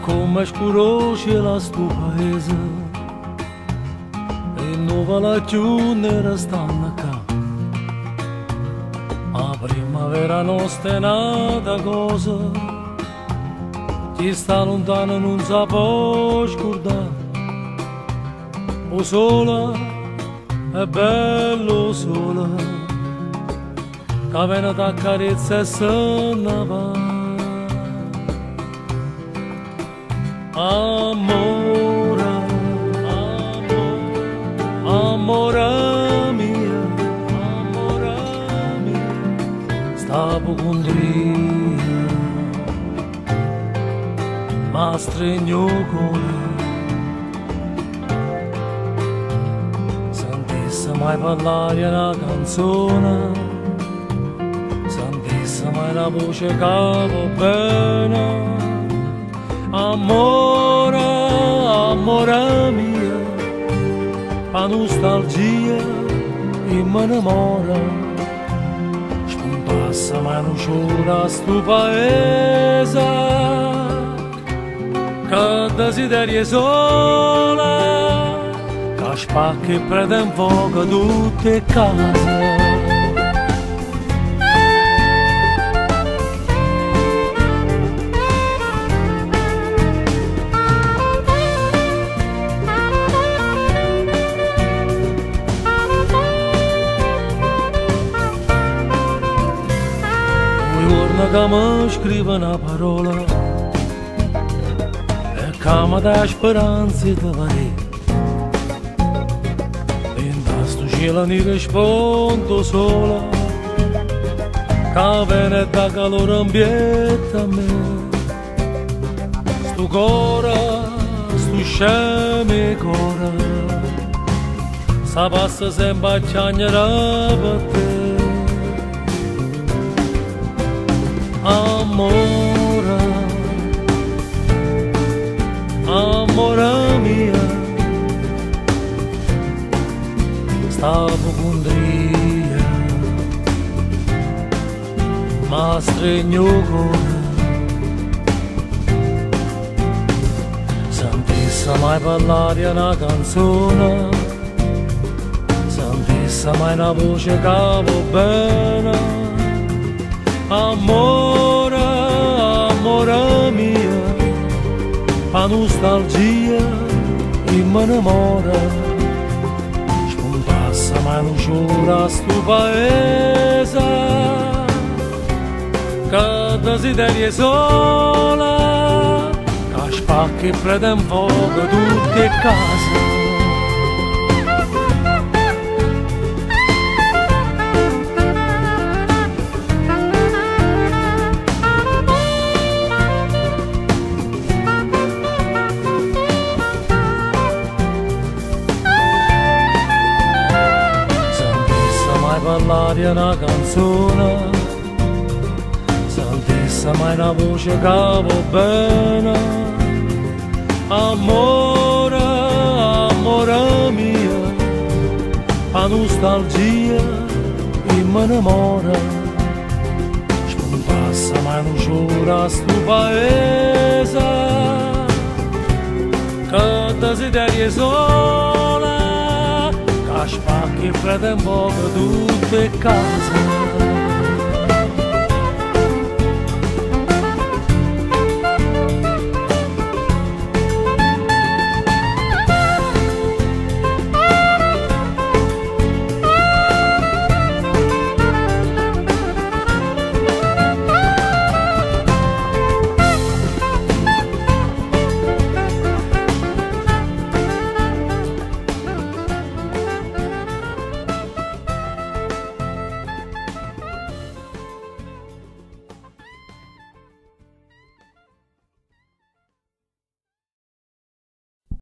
come scuroce la sto paese e non va laggiù ne restano qua. A primavera nostra è nata cosa, chi sta lontano non sa può scordare. O sola, è bello sola, che viene da carezza e se ne va. Amore, amore mia, stavo con te, ma stregno cuore. Sentisse mai parlare una canzone, sentisse mai la voce che va bene. Amore, amore mia, la nostalgia e me innamora. Spuntassa mai non c'ora sto paese, che desiderio sola, che spacca e prende in fuoco tutte case. Che mi scrive una parola e che mi dà speranza di vedere. E in questo cielo ne rispondo sola, che viene da calore ambiente a me. Sto cuore, sto scemo cuore, sa passa sempre a ciagnere per te. Amore, amore mia, stavo con te, ma stregno cuore. Sentisse mai parlare una canzone, sentisse mai una voce che va bene. Amore, amore mia, la nostalgia e me innamora. Spuntassa mai non c'ora sto paese, che desiderio sola, che spacca e prende in fuoco tutte case. Parlare una canzone, sentisse mai una voce che va bene. Amore, amore mia, la nostalgia e me innamora. Spuntassa mai non c'ora sto paese, che desiderio sola, che spacca e prende in fuoco tutte case.